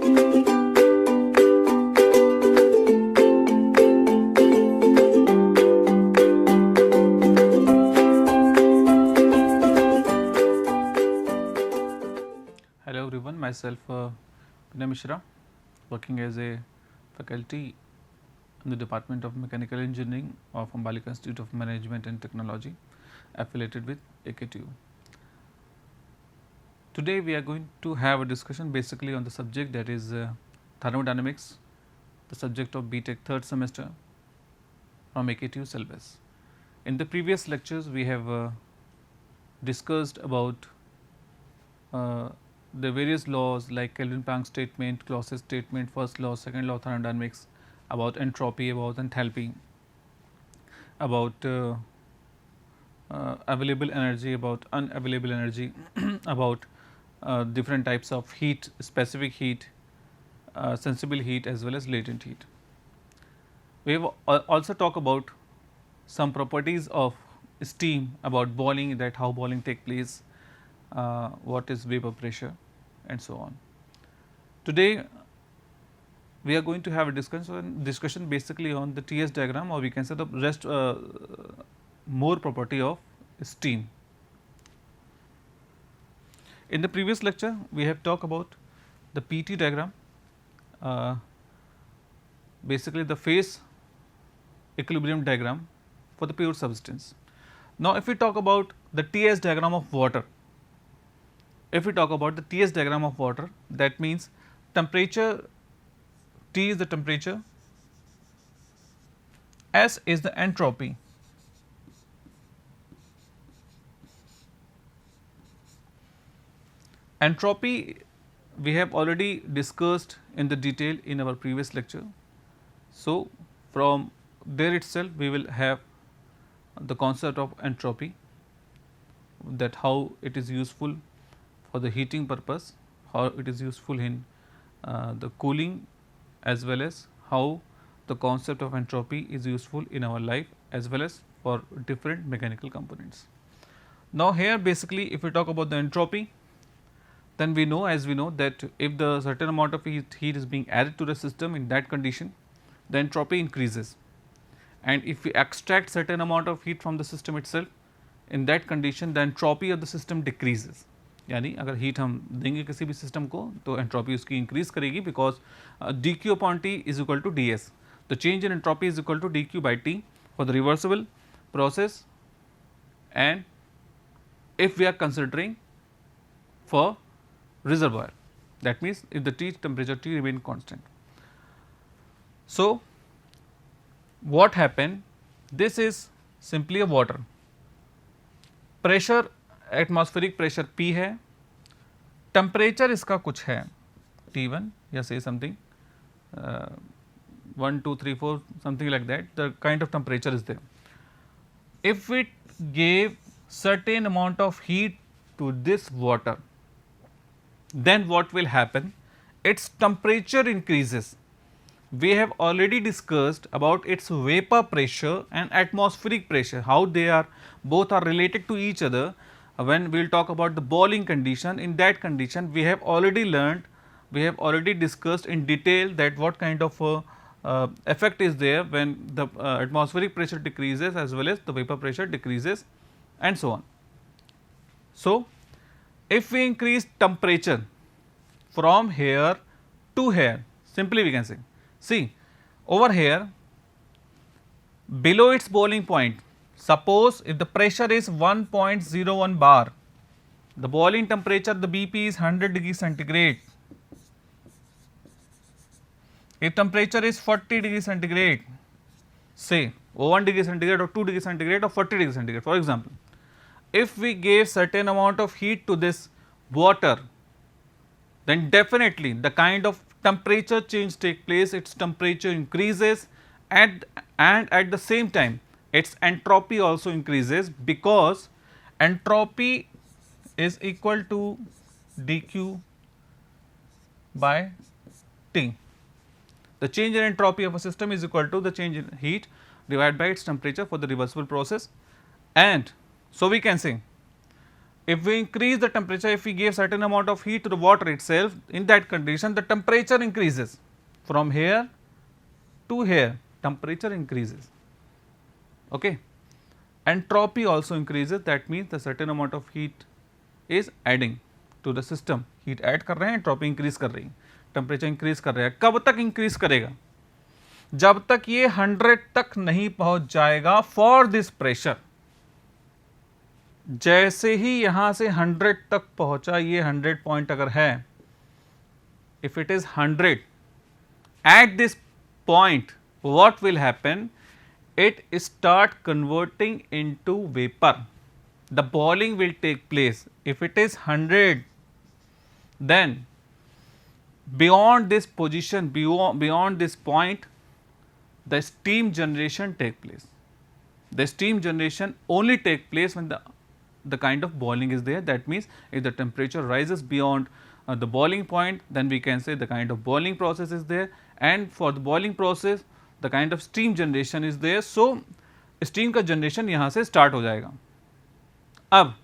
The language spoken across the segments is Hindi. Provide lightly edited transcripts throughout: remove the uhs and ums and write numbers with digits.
Hello everyone, myself Vinay Mishra, working as a faculty in the Department of Mechanical Engineering of Ambalika Institute of Management and Technology, affiliated with AKTU. Today we are going to have a discussion basically on the subject, that is thermodynamics, the subject of BTech third semester from AKTU syllabus. In the previous lectures we have discussed about the various laws like Kelvin-Planck statement, Clausius statement, first law, second law of thermodynamics, about entropy, about enthalpy, about available energy, about unavailable energy, about different types of heat, specific heat, sensible heat as well as latent heat. We have also talked about some properties of steam, about boiling, that how boiling take place, what is vapor pressure and so on. Today we are going to have a discussion basically on the TS diagram, or we can say the rest more property of steam. In the previous lecture we have talked about the PT diagram, basically the phase equilibrium diagram for the pure substance. Now, if we talk about the TS diagram of water, that means temperature, T is the temperature, S is the entropy, entropy we have already discussed in the detail in our previous lecture. So, from there itself we will have the concept of entropy, that how it is useful for the heating purpose, how it is useful in the cooling, as well as how the concept of entropy is useful in our life as well as for different mechanical components. Now, here basically if we talk about the entropy, then we know, as we know, that if the certain amount of heat is being added to the system, in that condition the entropy increases, and if we extract certain amount of heat from the system itself, in that condition the entropy of the system decreases. यानी अगर हीट हम देंगे किसी भी सिस्टम को तो एंट्रोपी उसकी इंक्रीज करेगी, because d q upon T is equal to d S, the change in entropy is equal to d q by T for the reversible process, and if we are considering for reservoir, that means if the T temperature T remain constant. So, what happened? This is simply a water. Pressure, atmospheric pressure P है, temperature इसका कुछ है T1 या say something 1, 2, 3, 4 something like that, the kind of temperature is there. If we gave certain amount of heat to this water, then what will happen? Its temperature increases. We have already discussed about its vapor pressure and atmospheric pressure, how they are both are related to each other. When we will talk about the boiling condition, in that condition we have already learned, we have already discussed in detail that what kind of effect is there when the atmospheric pressure decreases as well as the vapor pressure decreases and so on. So, if we increase temperature from here to here, simply we can say, see over here below its boiling point, suppose if the pressure is 1.01 bar, the boiling temperature, the BP is 100 degrees centigrade. If temperature is 40 degrees centigrade, say 1 degree centigrade or 2 degree centigrade or 40 degree centigrade, for example, if we gave certain amount of heat to this water, then definitely the kind of temperature change take place, its temperature increases, and at the same time its entropy also increases, because entropy is equal to dq by T. The change in entropy of a system is equal to the change in heat divided by its temperature for the reversible process. And so, we can say If we increase the temperature, if we give certain amount of heat to the water itself, in that condition the temperature increases from here to here, temperature increases. Okay. Entropy also increases, that means the certain amount of heat is adding to the system. Heat add कर रहे हैं, entropy increase कर रही है, temperature increase कर रहा है. कब तक increase करेगा? जब तक ये 100 तक नहीं पहुंच जाएगा for this pressure. जैसे ही यहां से 100 तक पहुंचा, ये 100 पॉइंट अगर है, if it is 100, at this point what will happen? It start converting into vapor. The boiling will take place. If it is 100, then beyond this position, beyond this point, the steam generation take place. The steam generation only take place when the kind of boiling is there. That means if the temperature rises beyond the boiling point, then we can say the kind of boiling process is there, and for the boiling process the kind of steam generation is there. So steam का generation यहाँ से start हो जाएगा. अब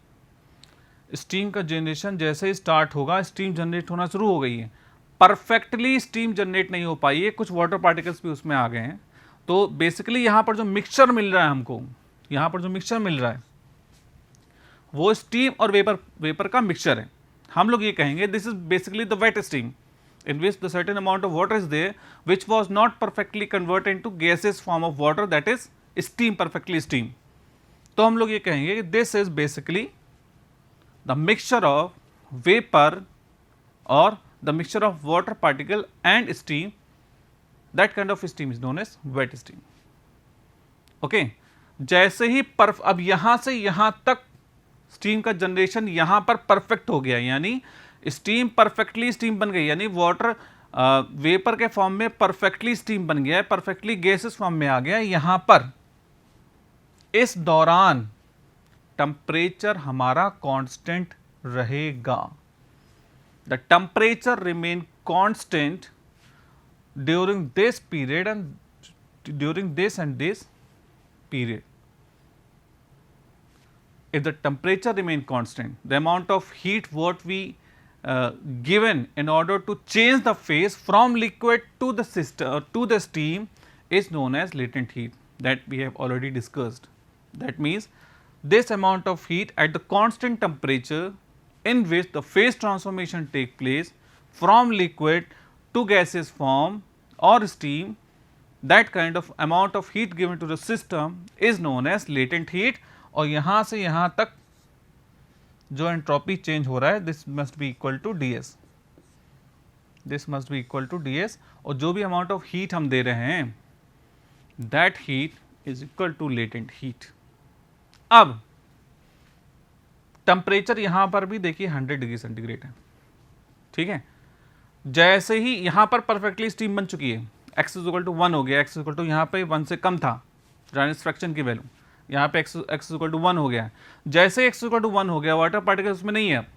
steam का generation जैसे ही start होगा, steam generate होना शुरू हो गई है. Perfectly steam generate नहीं हो पाई है, कुछ water particles भी उसमें आ गए हैं. तो basically यहाँ पर जो mixture मिल रहा है हमको, यहाँ पर जो mixture मिल रहा है वो steam और vapor का mixture है. हम लोग ये कहेंगे this is basically the wet steam, in which the certain amount of water is there which was not perfectly converted into gaseous form of water, that is steam, perfectly steam. तो हम लोग ये कहेंगे कि this is basically the mixture of vapor or the mixture of water particle and steam. That kind of steam is known as wet steam. Okay. जैसे ही अब यहाँ से यहाँ तक स्टीम का जनरेशन यहाँ पर परफेक्ट हो गया, यानी स्टीम परफेक्टली स्टीम बन गई, यानी वाटर वेपर के फॉर्म में परफेक्टली स्टीम बन गया है, परफेक्टली गैसेस फॉर्म में आ गया है. यहाँ पर इस दौरान टेम्परेचर हमारा कांस्टेंट रहेगा. The temperature remain constant during this period and during this and this period. If the temperature remain constant, the amount of heat what we given in order to change the phase from liquid to the system to the steam is known as latent heat, that we have already discussed. That means this amount of heat at the constant temperature in which the phase transformation take place from liquid to gaseous form or steam, that kind of amount of heat given to the system is known as latent heat. और यहाँ से यहाँ तक जो एंट्रोपी चेंज हो रहा है, this must be equal to ds, this must be equal to ds, और जो भी अमाउंट ऑफ हीट हम दे रहे हैं that heat is equal to latent heat. अब टेम्परेचर यहाँ पर भी देखिए 100 डिग्री सेंटीग्रेड है. ठीक है. जैसे ही यहाँ पर परफेक्टली स्टीम बन चुकी है, x इज इक्वल टू 1 हो गया, x इक्वल टू यहाँ पे 1 से कम था रेनॉल्ड्स फ्रैक्शन की वैल्यू, यहाँ पे x इज इक्वल टू 1 हो गया. जैसे x इक्वल टू 1 हो गया, वाटर पार्टिकल उसमें नहीं है,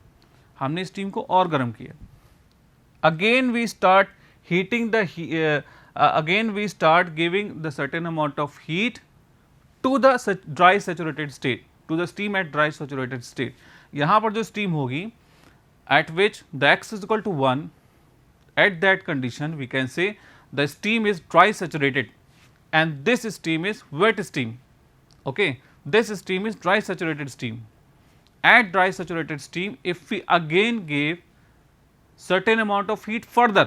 हमने स्टीम को और गर्म किया. Again we start heating the again we start giving the certain amount of heat to the dry saturated state, to the steam at dry saturated state. यहाँ पर जो स्टीम होगी at which the x is equal to 1, at that condition we can say the steam is dry saturated and this steam is wet steam. Okay. This steam is dry saturated steam. At dry saturated steam, if we again gave certain amount of heat further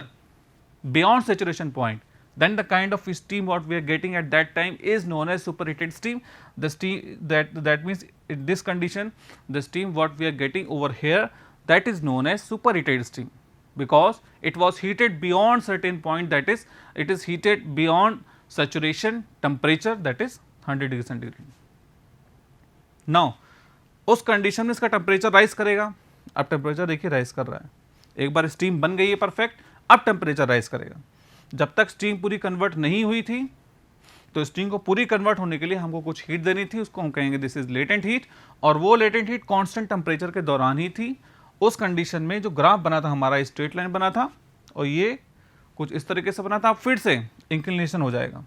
beyond saturation point, then the kind of steam what we are getting at that time is known as superheated steam. The steam that means in this condition the steam what we are getting over here, that is known as superheated steam, because it was heated beyond certain point, that is it is heated beyond saturation temperature, that is 100 degree centigrade. Now उस कंडीशन में इसका टेम्परेचर राइज करेगा. अब टेम्परेचर देखिए राइज कर रहा है, एक बार स्टीम बन गई है परफेक्ट, अब टेम्परेचर राइज करेगा. जब तक स्टीम पूरी कन्वर्ट नहीं हुई थी, तो स्टीम को पूरी कन्वर्ट होने के लिए हमको कुछ हीट देनी थी, उसको हम कहेंगे दिस इज लेटेंट हीट, और वो लेटेंट हीट कांस्टेंट टेम्परेचर के दौरान ही थी. उस कंडीशन में जो ग्राफ बना था हमारा स्ट्रेट लाइन बना था, और ये कुछ इस तरीके से बना था. अब फिर से इंक्लिनेशन हो जाएगा.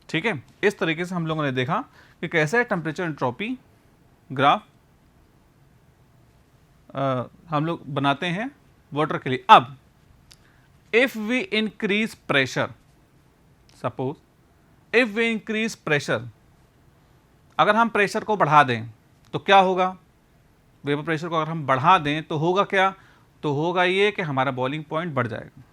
ठीक है. इस तरीके से हम लोगों ने देखा कि कैसे टेम्परेचर एंट्रोपी ग्राफ हम लोग बनाते हैं वाटर के लिए। अब if we increase pressure, suppose if we increase pressure, अगर हम प्रेशर को बढ़ा दें तो क्या होगा, वेपर प्रेशर को अगर हम बढ़ा दें तो होगा क्या, तो होगा ये कि हमारा बॉइलिंग पॉइंट बढ़ जाएगा।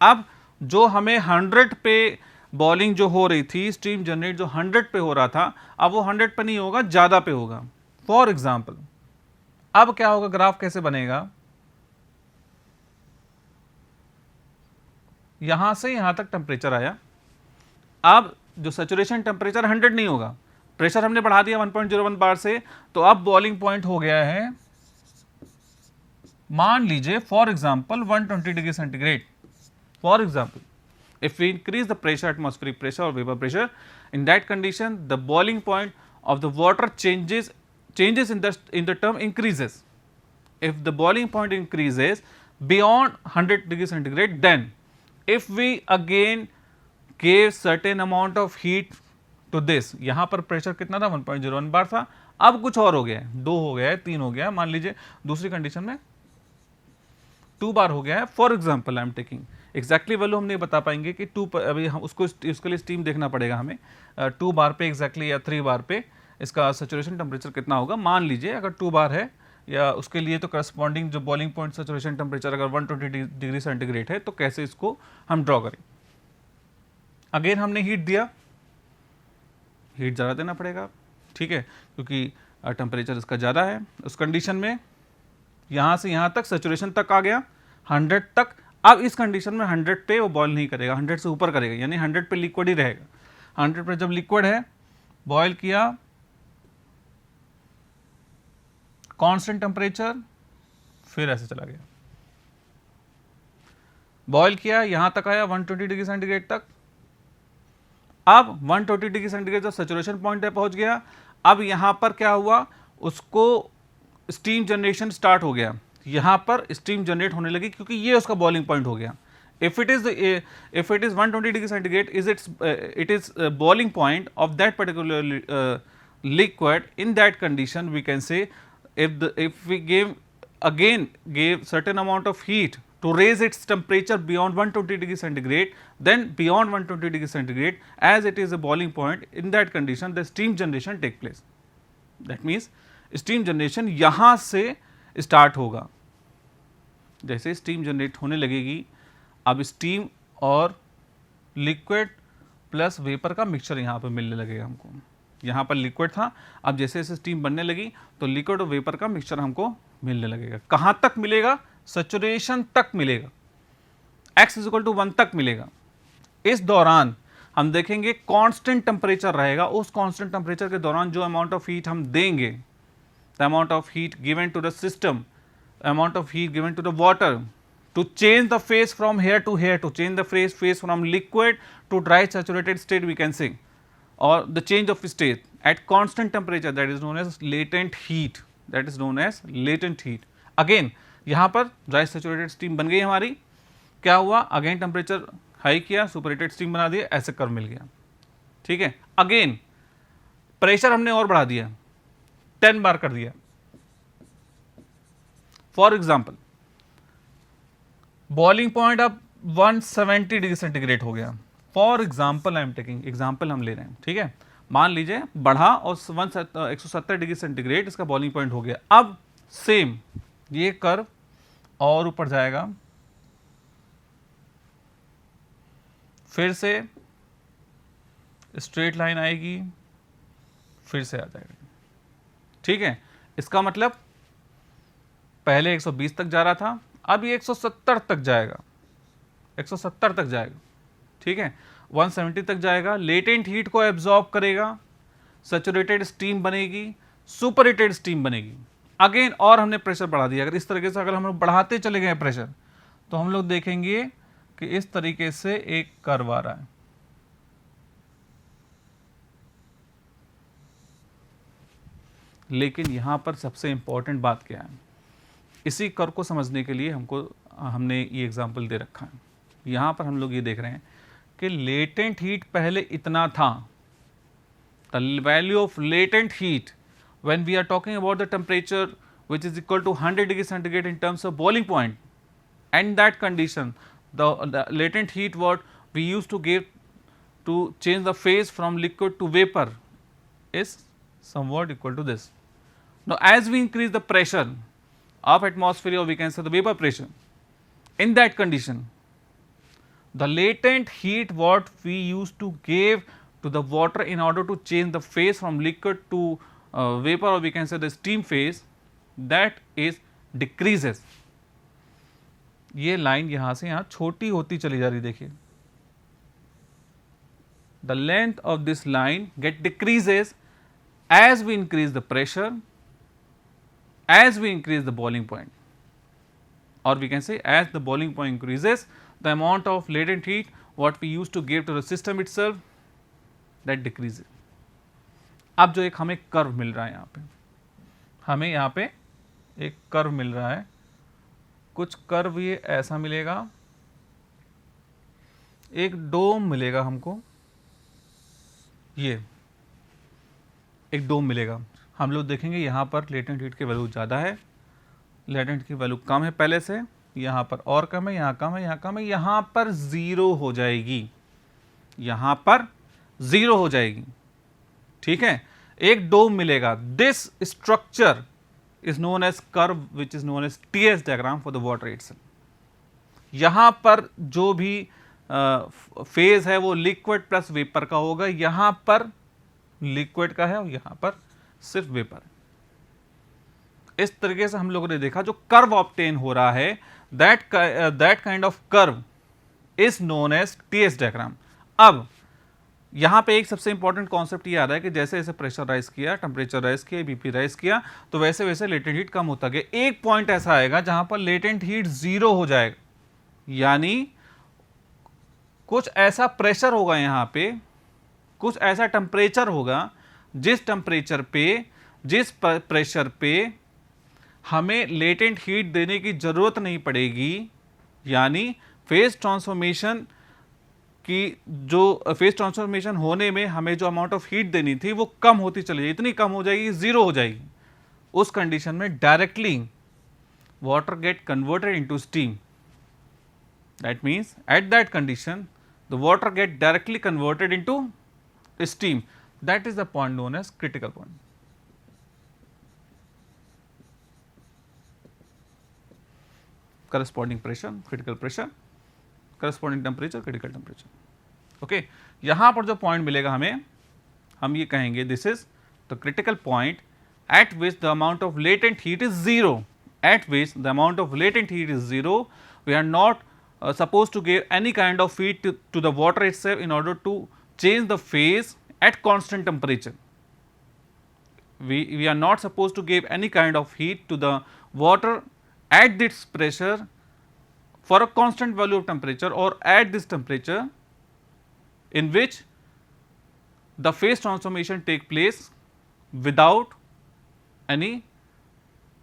अब जो हमें 100 पे बॉइलिंग जो हो रही थी, स्टीम जनरेट जो 100 पे हो रहा था, अब वो 100 पे नहीं होगा, ज़्यादा पे होगा। फॉर एग्जाम्पल अब क्या होगा, ग्राफ कैसे बनेगा, यहां से यहां तक टेम्परेचर आया, अब जो सैचुरेशन टेम्परेचर 100 नहीं होगा, प्रेशर हमने बढ़ा दिया 1.01 बार से, तो अब बॉइलिंग पॉइंट हो गया है, मान लीजिए for example 120 degree centigrade. For example if we increase the pressure, atmospheric pressure or vapor pressure, in that condition the boiling point of the water changes in the term increases. If the boiling point increases beyond 100 degree centigrade, then if we again gave certain amount of heat to this, यहाँ पर प्रेशर कितना था 1.01 बार था, अब कुछ और हो गया है, 2 हो गया है, 3 हो गया है, मान लीजिए दूसरी कंडीशन में 2 बार हो गया है। For example I am taking, exactly value हम नहीं बता पाएंगे कि 2 पर, अभी हम उसके लिए स्टीम देखना पड़ेगा हमें, 2 बार पे एग्जैक्टली या 3 बार पे इसका सैचुरेशन टेम्परेचर कितना होगा। मान लीजिए अगर 2 बार है या उसके लिए, तो करस्पॉन्डिंग जो बॉइलिंग पॉइंट सैचुरेशन टेम्परेचर अगर 120 डिग्री सेंटीग्रेड है, तो कैसे इसको हम ड्रॉ करें। अगेन हमने हीट दिया, हीट ज़्यादा देना पड़ेगा, ठीक है, क्योंकि टेम्परेचर इसका ज़्यादा है। उस कंडीशन में यहाँ से यहाँ तक सैचुरेशन तक आ गया 100 तक। अब इस कंडीशन में 100 पे वो बॉयल नहीं करेगा, 100 से ऊपर करेगा, यानी 100 पे लिक्विड ही रहेगा। 100 पे जब लिक्विड है, बॉयल किया, कांस्टेंट टेम्परेचर, फिर ऐसे चला गया, बॉयल किया, यहां तक आया 120 डिग्री सेंटीग्रेड तक। अब 120 डिग्री सेंटीग्रेड जब सैचुरेशन पॉइंट पे पहुंच गया, अब यहां पर क्या हुआ, उसको स्टीम जनरेशन स्टार्ट हो गया, यहां पर स्टीम जनरेट होने लगी, क्योंकि ये उसका बॉइलिंग पॉइंट हो गया। if it is 120 degree centigrade is it is boiling point of that particular liquid, in that condition we can say if we gave certain amount of heat to raise its temperature beyond 120 degree centigrade, then beyond 120 degree centigrade, as it is a boiling point, in that condition the steam generation take place. That means steam generation यहाँ से स्टार्ट होगा। जैसे स्टीम जनरेट होने लगेगी, अब स्टीम और लिक्विड प्लस वेपर का मिक्सचर यहाँ पर मिलने लगेगा हमको। यहाँ पर लिक्विड था, अब जैसे जैसे स्टीम बनने लगी तो लिक्विड और वेपर का मिक्सचर हमको मिलने लगेगा। कहाँ तक मिलेगा, सैचुरेशन तक मिलेगा, x = 1 तक मिलेगा। इस दौरान हम देखेंगे कांस्टेंट टेम्परेचर रहेगा, उस कांस्टेंट टेम्परेचर के दौरान जो अमाउंट ऑफ हीट हम देंगे, the amount of heat given to the system, amount of heat given to the water to change the phase from here to here, to change the phase from liquid to dry saturated state, we can say, or the change of state at constant temperature, that is known as latent heat, that is known as latent heat. Again यहाँ पर dry saturated steam बन गई हमारी, क्या हुआ, अगेन टेम्परेचर हाई किया, सुपरहीटेड स्टीम बना दिया, ऐसे कर्व मिल गया, ठीक है। अगेन प्रेशर हमने और बढ़ा दिया, 10 बार कर दिया। फॉर एग्जाम्पल बॉइलिंग पॉइंट अब 170 डिग्री सेंटीग्रेड हो गया। For example I am taking, example हम ले रहे हैं, ठीक है। मान लीजिए बढ़ा और 170 डिग्री सेंटीग्रेड इसका बॉइलिंग पॉइंट हो गया। अब सेम ये कर्व और ऊपर जाएगा, फिर से स्ट्रेट लाइन आएगी, फिर से आ जाएगा, ठीक है। इसका मतलब पहले 120 तक जा रहा था, अब ये 170 तक जाएगा, 170 तक जाएगा, ठीक है। 170 तक जाएगा, लेटेंट हीट को एब्जॉर्ब करेगा, सैचुरेटेड स्टीम बनेगी, सुपरहीटेड स्टीम बनेगी। अगेन और हमने प्रेशर बढ़ा दिया। अगर इस तरीके से अगर हम लोग बढ़ाते चले गए प्रेशर, तो हम लोग देखेंगे कि इस तरीके से एक कर्व आ रहा है, लेकिन यहां पर सबसे इंपॉर्टेंट बात क्या है, इसी कर्व को समझने के लिए हमने ये एग्जांपल दे रखा है। यहाँ पर हम लोग ये देख रहे हैं कि लेटेंट हीट पहले इतना था, the value of latent heat when we are talking about the temperature which is equal to 100 degree centigrade in terms of boiling point, and that condition the latent heat what we used to give to change the phase from liquid to vapor is somewhat equal to this. Now, as we increase the pressure of atmosphere, or we can say the vapor pressure, in that condition the latent heat what we used to give to the water in order to change the phase from liquid to vapor, or we can say the steam phase, that is decreases. ये लाइन यहाँ से यहाँ छोटी होती चली जा रही, देखिए the length of this line get decreases as we increase the pressure, as we increase the boiling point, or we can say as the boiling point increases, the amount of latent heat what we used to give to the system itself, that decreases. अब जो एक हमें कर्व मिल रहा है, यहाँ पे हमें यहाँ पे एक कर्व मिल रहा है, कुछ कर्व ये ऐसा मिलेगा, एक डोम मिलेगा हमको, ये एक डोम मिलेगा। हम लोग देखेंगे यहाँ पर लेटेंट हीट की वैल्यू ज़्यादा है, लेटेंट की वैल्यू कम है पहले से, यहाँ पर और कम है, यहाँ कम है, यहाँ कम है, यहाँ पर ज़ीरो हो जाएगी, यहाँ पर ज़ीरो हो जाएगी, ठीक है। एक डोम मिलेगा। This structure is known as curve which is known as TS diagram for the water itself. यहाँ पर जो भी फेज है वो लिक्विड प्लस वेपर का होगा, यहाँ पर लिक्विड का है और यहाँ पर सिर्फ वेपर है। इस तरीके से हम लोगों ने देखा जो कर्व ऑब्टेन हो रहा है, that kind of curve is known as TS diagram. अब यहाँ पे एक सबसे इंपॉर्टेंट कॉन्सेप्ट ये आ रहा है कि जैसे जैसे प्रेशर राइज किया, टेम्परेचर राइज किया, BP राइज किया, तो वैसे वैसे लेटेंट हीट कम होता गया। एक पॉइंट ऐसा आएगा जहां पर लेटेंट हीट जीरो हो जाएगा, यानी कुछ ऐसा प्रेशर होगा यहाँ पे, कुछ ऐसा टेम्परेचर होगा जिस टेम्परेचर पे, जिस प्रेशर पे हमें लेटेंट हीट देने की जरूरत नहीं पड़ेगी, यानी फेज ट्रांसफॉर्मेशन कि जो फेज ट्रांसफॉर्मेशन होने में हमें जो अमाउंट ऑफ हीट देनी थी वो कम होती चली जाएगी, इतनी कम हो जाएगी, जीरो हो जाएगी। उस कंडीशन में directly water get converted into steam. That means at that condition the water get directly converted into steam. That is the point known as critical point. Corresponding pressure critical pressure, corresponding temperature critical temperature. Okay, यहां पर जो पॉइंट मिलेगा हमें, हम ये कहेंगे this is the critical point at which the amount of latent heat is zero, at which the amount of latent heat is zero. We are not supposed to give any kind of heat to the water itself in order to change the phase at constant temperature. We are not supposed to give any kind of heat to the water at this pressure for a constant value of temperature or at this temperature in which the phase transformation take place without any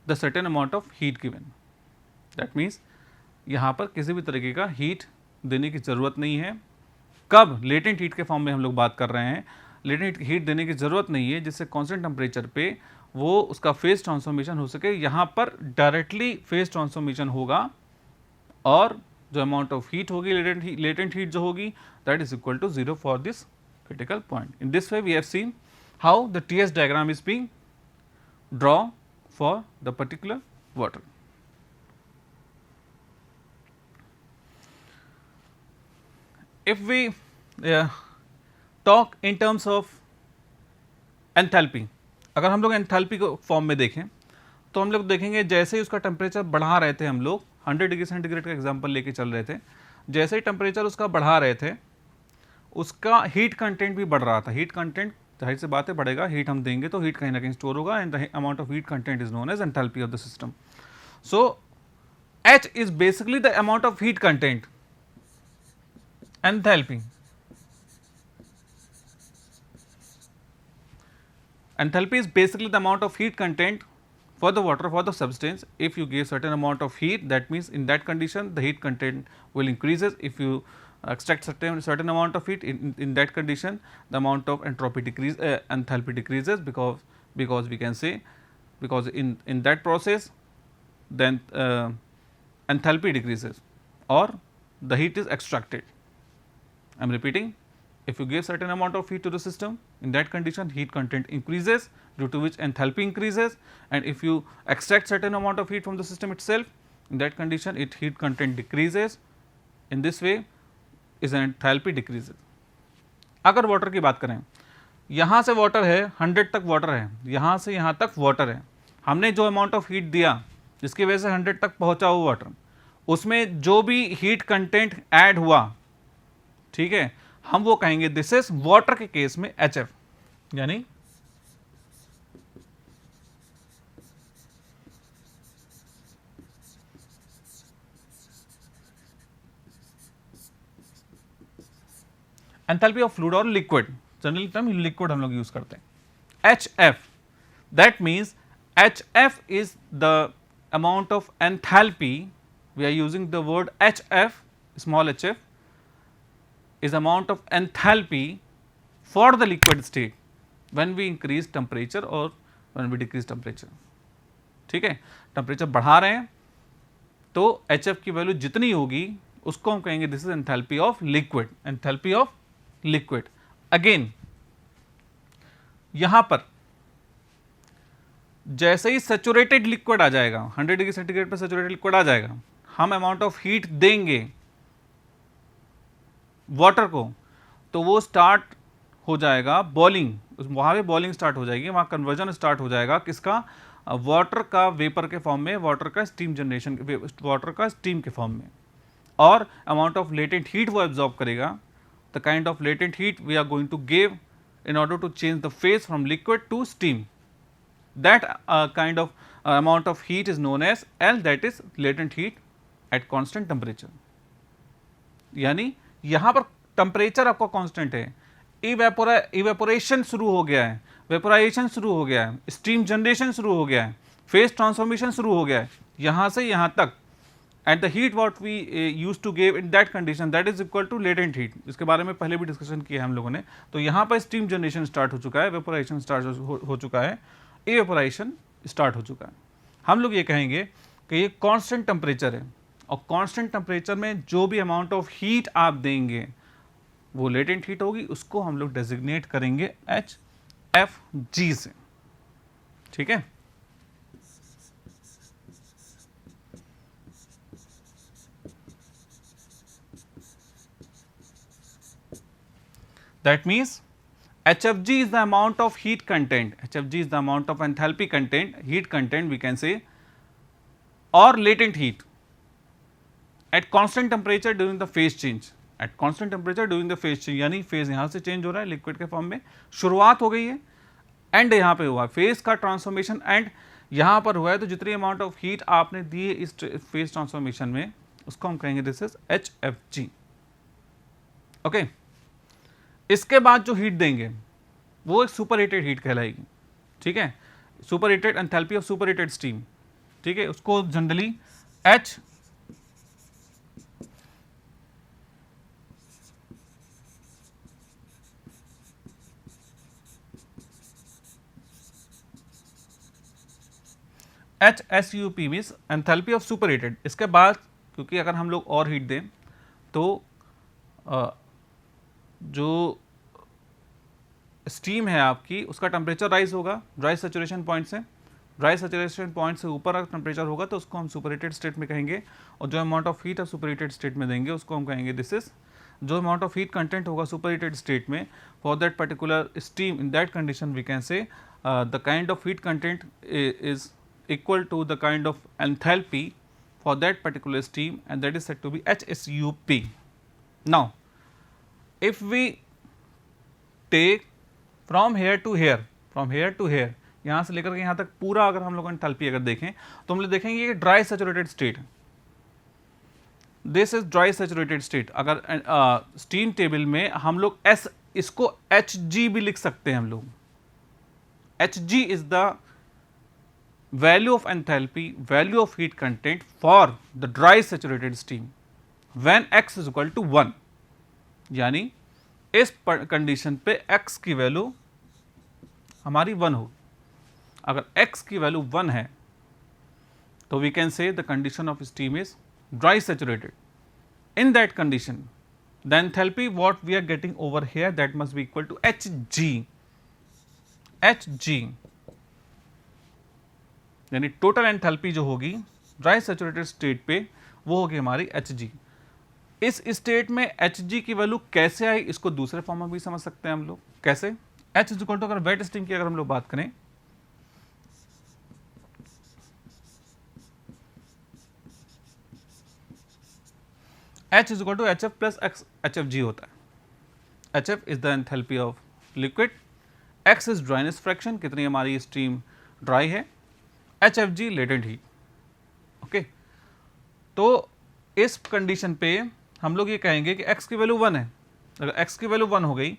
the certain amount of heat given. That means यहाँ पर किसी भी तरीके का हीट देने की ज़रूरत नहीं है। कब? लेटेंट हीट के फॉर्म में हम लोग बात कर रहे हैं। लेटेंट हीट देने की ज़रूरत नहीं है जिससे कांस्टेंट टेम्परेचर पे वो उसका फेज ट्रांसफॉर्मेशन हो सके। यहाँ पर डायरेक्टली फेज ट्रांसफॉर्मेशन होगा और जो अमाउंट ऑफ हीट होगी, लेटेंट हीट जो होगी, that is equal to zero for this critical point. In this way we have seen how the TS diagram is being drawn for the particular water. If we talk in terms of enthalpy, अगर हम लोग एंथैल्पी को फॉर्म में देखें तो हम लोग देखेंगे जैसे ही उसका टेम्परेचर बढ़ा रहे थे, हम लोग 100 डिग्री सेंटीग्रेड का एग्जांपल लेके चल रहे थे, जैसे ही टेम्परेचर उसका बढ़ा रहे थे उसका हीट कंटेंट भी बढ़ रहा था। हीट कंटेंट जाहिर से बात है बढ़ेगा, हीट हम देंगे तो हीट कहीं ना कहीं स्टोर होगा and the amount of heat content is known as enthalpy of the system. So H is basically the amount of heat content. Enthalpy. Enthalpy is basically the amount of heat content for the water, for the substance. If you give certain amount of heat, that means in that condition the heat content will increases. If you extract certain amount of heat, in that condition the amount of entropy decrease, enthalpy decreases, because we can say because in that process then enthalpy decreases or the heat is extracted. I am repeating, if you give certain amount of heat to the system, in that condition heat content increases, due to which enthalpy increases, and if you extract certain amount of heat from the system itself, in that condition it heat content decreases. In this way is enthalpy decreases. अगर वाटर की बात करें, यहाँ से वाटर है 100 तक वाटर है, यहाँ से यहाँ तक वाटर है, हमने जो अमाउंट ऑफ हीट दिया जिसकी वजह से 100 तक पहुँचा हुआ वाटर, उसमें जो भी हीट कंटेंट ऐड हुआ, ठीक है, हम वो कहेंगे दिस इज वाटर के केस में HF, यानी एंथैल्पी ऑफ फ्लूइड और लिक्विड, जनरली टर्म लिक्विड हम लोग यूज करते हैं। HF, that means HF is the amount of enthalpy, we are using the word HF, small hf is amount of enthalpy for the liquid state when we increase temperature or when we decrease temperature। ठीक है, टेम्परेचर बढ़ा रहे हैं तो HF की वैल्यू जितनी होगी उसको हम कहेंगे this is enthalpy of liquid, enthalpy of liquid. Again यहां पर जैसे ही सैचुरेटेड लिक्विड आ जाएगा, 100 डिग्री सेंटीग्रेड पर सैचुरेटेड लिक्विड आ जाएगा, हम अमाउंट ऑफ हीट देंगे वाटर को, तो वो स्टार्ट हो जाएगा बॉइलिंग, वहाँ पे बॉइलिंग स्टार्ट हो जाएगी, वहाँ कन्वर्जन स्टार्ट हो जाएगा किसका, वाटर का वेपर के फॉर्म में, वाटर का स्टीम जनरेशन, वाटर का स्टीम के फॉर्म में, और अमाउंट ऑफ लेटेंट हीट वो एब्जॉर्ब करेगा। The kind of latent heat we are going to give in order to change the phase from liquid to steam, that kind of amount of heat is known as L, that is latent heat at constant temperature। यानी यहाँ पर टेम्परेचर आपका कांस्टेंट है, इवेपोरेशन शुरू हो गया है, वेपोराइजेशन शुरू हो गया है, स्टीम जनरेशन शुरू हो गया है, फेज ट्रांसफॉर्मेशन शुरू हो गया है, यहाँ से यहाँ तक, and the heat what we use to give in that condition that is equal to latent heat. इसके बारे में पहले भी डिस्कशन किया है हम लोगों ने। तो यहाँ पर स्टीम जनरेशन स्टार्ट हो चुका है, वेपोराइजेशन स्टार्ट हो चुका है, इवेपोराइजेशन स्टार्ट हो चुका है। हम लोग ये कहेंगे कि ये कांस्टेंट टेम्परेचर है, और कांस्टेंट टेम्परेचर में जो भी अमाउंट ऑफ हीट आप देंगे वो लेटेंट हीट होगी, उसको हम लोग डेजिग्नेट करेंगे HFG से। ठीक है, that means HFG is the amount of heat content, HFG is the amount of enthalpy content, heat content we can say, or latent heat at constant temperature during the phase change, at constant temperature during the phase change, यानी फेज यहाँ से चेंज हो रहा है लिक्विड के फॉर्म में, शुरुआत हो गई है, एंड यहाँ पे हुआ फेज का ट्रांसफॉर्मेशन, एंड यहाँ पर हुआ है, तो जितनी अमाउंट ऑफ हीट आपने दी है इस फेज ट्रांसफॉर्मेशन में, उसको हम कहेंगे दिस इज HFG। ओके, इसके बाद जो हीट देंगे वो एक सुपर हीटेड हीट कहलाएगी। ठीक है, super heated enthalpy of super heated steam. ठीक है, उसको generally HSUP means enthalpy of super heated. इसके बाद क्योंकि अगर हम लोग और हीट दें तो जो स्टीम है आपकी उसका टेम्परेचर राइज होगा ड्राई सैचुरेशन पॉइंट से, ड्राई सैचुरेशन पॉइंट से ऊपर अगर टेम्परेचर होगा तो उसको हम सुपरहीटेड स्टेट में कहेंगे, और जो अमाउंट ऑफ हीट है सुपरहीटेड स्टेट में देंगे उसको हम कहेंगे दिस इज, जो अमाउंट ऑफ हीट कंटेंट होगा सुपरहीटेड स्टेट में for that particular steam, in that condition we can say the kind of heat content is equal to the kind of enthalpy for that particular steam, and that is said to be HSUP। Now if we take from here to here, from here to here, यहाँ से लेकर के यहाँ तक पूरा अगर हम लोग एंथैल्पी अगर देखें तो हम लोग देखेंगे ये dry saturated state, this is dry saturated state. अगर स्टीम टेबल में हम लोग इसको HG भी लिख सकते हैं हम लोग, HG is the value of enthalpy, value of heat content for the dry saturated steam when x is equal to 1, यानी इस कंडीशन पे x की वैल्यू हमारी 1 होगी। अगर x की वैल्यू 1 है तो we can say the condition of steam is dry saturated. In that condition the enthalpy what we are getting over here that must be equal to Hg. यानी टोटल एंथैल्पी जो होगी ड्राई सैचुरेटेड स्टेट पे वो होगी हमारी Hg. इस स्टेट में Hg की वैल्यू कैसे आई इसको दूसरे फॉर्म में भी समझ सकते हैं हम लोग. कैसे? H इज इक्वल टू, अगर वेट स्टीम की अगर हम लोग बात करें, H is equal to HF plus HFG होता है. HF is the enthalpy of liquid, X is dryness fraction, कितनी हमारी स्टीम ड्राई है, HFG लेटेंट हीट. ओके, तो इस कंडीशन पे हम लोग ये कहेंगे कि x की वैल्यू 1 है. अगर x की वैल्यू 1 हो गई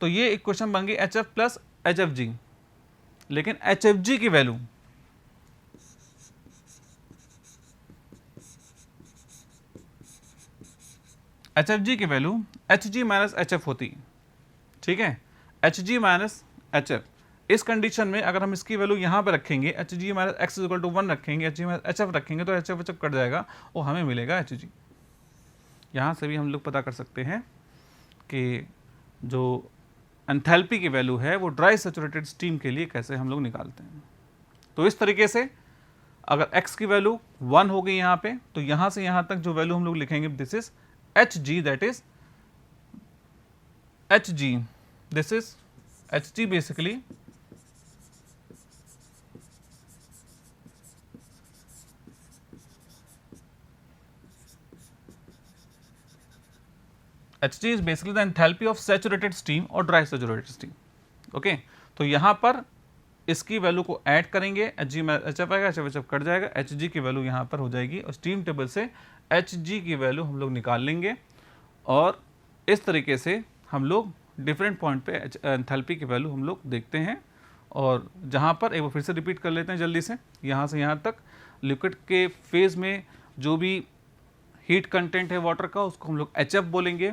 तो ये इक्वेशन बन गई HF प्लस HFG. लेकिन HFG की वैल्यू Hg माइनस HF होती है. ठीक है, Hg माइनस HF. इस कंडीशन में अगर हम इसकी वैल्यू यहाँ पे रखेंगे Hg minus x equal to 1 रखेंगे, Hg माइनस HF रखेंगे तो HF कट जाएगा और हमें मिलेगा Hg. यहाँ से भी हम लोग पता कर सकते हैं कि जो एंथैल्पी की वैल्यू है वो ड्राई सैचुरेटेड स्टीम के लिए कैसे हम लोग निकालते हैं. तो इस तरीके से अगर x की वैल्यू 1 हो गई यहाँ पे तो यहाँ से यहाँ तक जो वैल्यू हम लोग लिखेंगे this is Hg, that is Hg, this is Hg basically Hg is basically the enthalpy of saturated steam or dry saturated steam. Okay, तो यहाँ पर इसकी वैल्यू को ऐड करेंगे, Hg में HF आएगा, HF कट जाएगा, Hg की वैल्यू यहाँ पर हो जाएगी और स्टीम टेबल से Hg की वैल्यू हम लोग निकाल लेंगे. और इस तरीके से हम लोग डिफरेंट पॉइंट पे एंथैल्पी की वैल्यू हम लोग देखते हैं. और जहाँ पर एक बार फिर से रिपीट कर लेते हैं जल्दी से, यहाँ से यहाँ तक लिक्विड के फेज में जो भी हीट कंटेंट है वाटर का उसको हम लोग HF बोलेंगे.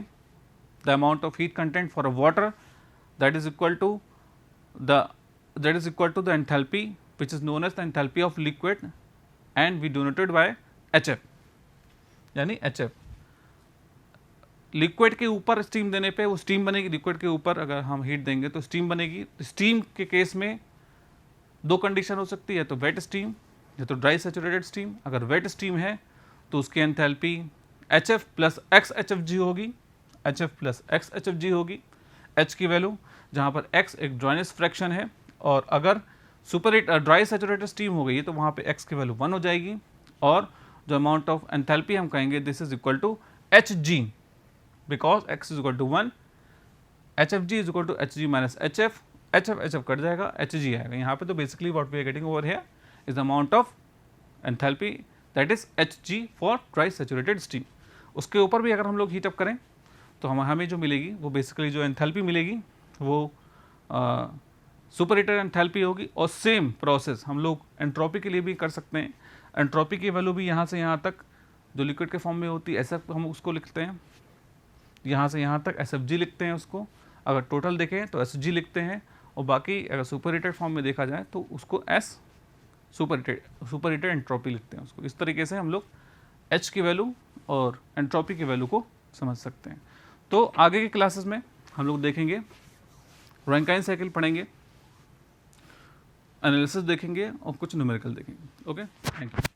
The amount of heat content for a water that is equal to the enthalpy which is known as the enthalpy of liquid and we denoted by HF. यानी HF लिक्विड के ऊपर स्टीम देने पे वो स्टीम बनेगी. लिक्विड के ऊपर अगर हम हीट देंगे तो स्टीम बनेगी. स्टीम के केस में दो कंडीशन हो सकती है, तो वेट स्टीम या तो ड्राई सैचुरेटेड स्टीम. अगर वेट स्टीम है तो उसकी enthalpy HF plus x HFG होगी, HF प्लस x HFG होगी. H की वैल्यू जहाँ पर x एक ड्राइनेस फ्रैक्शन है और अगर ड्राई सैचुरेटेड स्टीम हो गई तो वहाँ पे x की वैल्यू 1 हो जाएगी. और जो अमाउंट ऑफ एंथैल्पी हम कहेंगे this is equal to Hg because x is equal to 1, HFG is equal to Hg minus HF. HF cut जाएगा, Hg आएगा. यहाँ पे तो basically what we are getting over here is the amount of enthalpy that is Hg for dry saturated steam. उसके ऊपर भी अगर हम लोग हीट अप करें तो हमें जो मिलेगी वो बेसिकली जो एंथैल्पी मिलेगी वो सुपर हीटर एंथैल्पी होगी. और सेम प्रोसेस हम लोग एंट्रोपी के लिए भी कर सकते हैं. एंट्रोपी की वैल्यू भी यहाँ से यहाँ तक जो लिक्विड के फॉर्म में होती है SF हम उसको लिखते हैं, यहाँ से यहाँ तक SFG लिखते हैं उसको. अगर टोटल देखें तो SG लिखते हैं और बाकी अगर सुपर हीटेड फॉर्म में देखा जाए तो उसको S सुपर हीटेड एंट्रोपी लिखते हैं उसको. इस तरीके से हम लोग H की वैल्यू और एंट्रोपी की वैल्यू को समझ सकते हैं. तो आगे की क्लासेस में हम लोग देखेंगे रैंकाइन साइकिल पढ़ेंगे, एनालिसिस देखेंगे और कुछ न्यूमेरिकल देखेंगे. Okay, thank you.